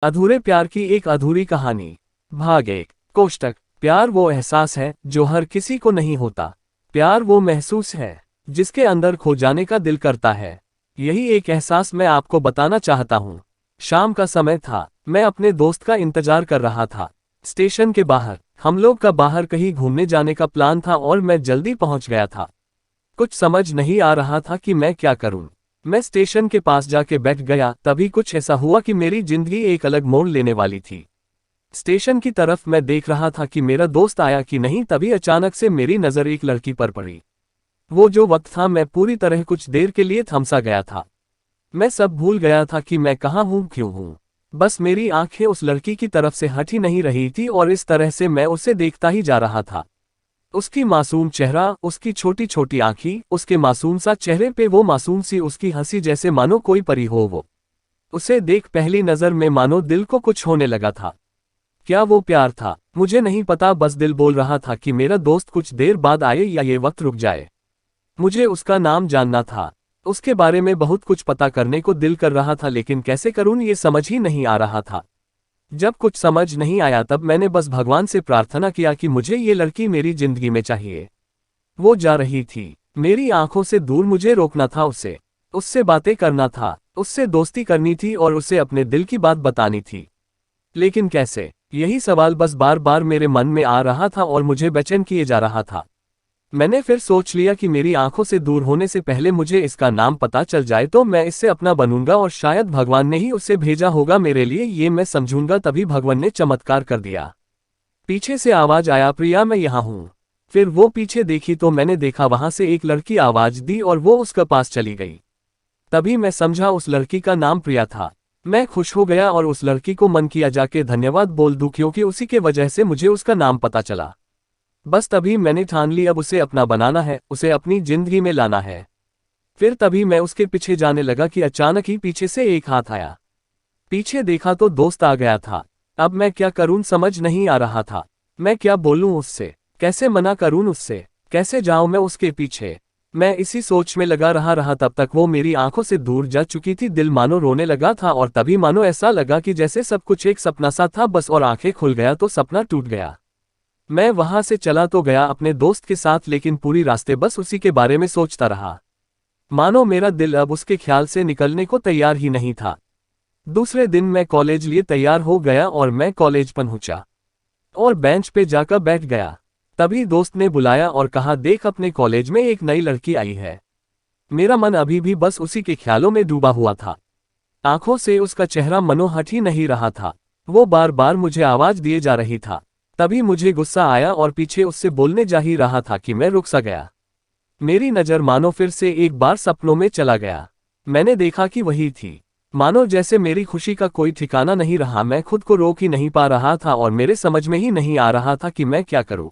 अधूरे प्यार की एक अधूरी कहानी। भाग 1 कोष्टक। प्यार वो एहसास है जो हर किसी को नहीं होता। प्यार वो महसूस है जिसके अंदर खो जाने का दिल करता है। यही एक एहसास मैं आपको बताना चाहता हूँ। शाम का समय था, मैं अपने दोस्त का इंतजार कर रहा था। स्टेशन के बाहर हम लोग का बाहर कहीं घूमने जाने का प्लान था और मैं जल्दी पहुंच गया था। कुछ समझ नहीं आ रहा था कि मैं क्या करूं। मैं स्टेशन के पास जाके बैठ गया, तभी कुछ ऐसा हुआ कि मेरी जिंदगी एक अलग मोड़ लेने वाली थी। स्टेशन की तरफ मैं देख रहा था कि मेरा दोस्त आया कि नहीं, तभी अचानक से मेरी नज़र एक लड़की पर पड़ी। वो जो वक्त था, मैं पूरी तरह कुछ देर के लिए थमसा गया था। मैं सब भूल गया था कि मैं कहाँ हूँ, क्यों हूँ। बस मेरी आंखें उस लड़की की तरफ से हट ही नहीं रही थी और इस तरह से मैं उसे देखता ही जा रहा था। उसकी मासूम चेहरा, उसकी छोटी छोटी आंखें, उसके मासूम सा चेहरे पे वो मासूम सी उसकी हंसी, जैसे मानो कोई परी हो वो। उसे देख पहली नजर में मानो दिल को कुछ होने लगा था। क्या वो प्यार था? मुझे नहीं पता, बस दिल बोल रहा था कि मेरा दोस्त कुछ देर बाद आए या ये वक्त रुक जाए। मुझे उसका नाम जानना था, उसके बारे में बहुत कुछ पता करने को दिल कर रहा था, लेकिन कैसे करूं ये समझ ही नहीं आ रहा था। जब कुछ समझ नहीं आया तब मैंने बस भगवान से प्रार्थना किया कि मुझे ये लड़की मेरी जिंदगी में चाहिए। वो जा रही थी, मेरी आंखों से दूर, मुझे रोकना था उसे। उससे बातें करना था, उससे दोस्ती करनी थी और उसे अपने दिल की बात बतानी थी। लेकिन कैसे? यही सवाल बस बार बार मेरे मन में आ रहा था और मुझे बेचैन किए जा रहा था। मैंने फिर सोच लिया कि मेरी आंखों से दूर होने से पहले मुझे इसका नाम पता चल जाए तो मैं इससे अपना बनूंगा और शायद भगवान ने ही उसे भेजा होगा मेरे लिए, ये मैं समझूंगा। तभी भगवान ने चमत्कार कर दिया। पीछे से आवाज आया, प्रिया मैं यहाँ हूँ। फिर वो पीछे देखी तो मैंने देखा वहां से एक लड़की आवाज दी और वो उसके पास चली गई। तभी मैं समझा उस लड़की का नाम प्रिया था। मैं खुश हो गया और उस लड़की को मन किया जाके धन्यवाद बोल दूं, क्योंकि उसी के वजह से मुझे उसका नाम पता चला। बस तभी मैंने ठान ली, अब उसे अपना बनाना है, उसे अपनी जिंदगी में लाना है। फिर तभी मैं उसके पीछे जाने लगा कि अचानक ही पीछे से एक हाथ आया। पीछे देखा तो दोस्त आ गया था। अब मैं क्या करूं समझ नहीं आ रहा था। मैं क्या बोलूं उससे, कैसे मना करूं उससे, कैसे जाऊं मैं उसके पीछे। मैं इसी सोच में लगा रहा तब तक वो मेरी आंखों से दूर जा चुकी थी। दिल मानो रोने लगा था और तभी मानो ऐसा लगा कि जैसे सब कुछ एक सपना सा था बस, और आंखें खुल गया तो सपना टूट गया। मैं वहां से चला तो गया अपने दोस्त के साथ, लेकिन पूरी रास्ते बस उसी के बारे में सोचता रहा। मानो मेरा दिल अब उसके ख्याल से निकलने को तैयार ही नहीं था। दूसरे दिन मैं कॉलेज लिए तैयार हो गया और मैं कॉलेज पहुंचा और बेंच पे जाकर बैठ गया। तभी दोस्त ने बुलाया और कहा, देख अपने कॉलेज में एक नई लड़की आई है। मेरा मन अभी भी बस उसी के ख्यालों में डूबा हुआ था। आंखों से उसका चेहरा मनो हट ही नहीं रहा था। वो बार बार मुझे आवाज दिए जा रही था। तभी मुझे गुस्सा आया और पीछे उससे बोलने जा ही रहा था कि मैं रुक सा गया। मेरी नज़र मानो फिर से एक बार सपनों में चला गया। मैंने देखा कि वही थी। मानो जैसे मेरी खुशी का कोई ठिकाना नहीं रहा। मैं खुद को रोक ही नहीं पा रहा था और मेरे समझ में ही नहीं आ रहा था कि मैं क्या करूं।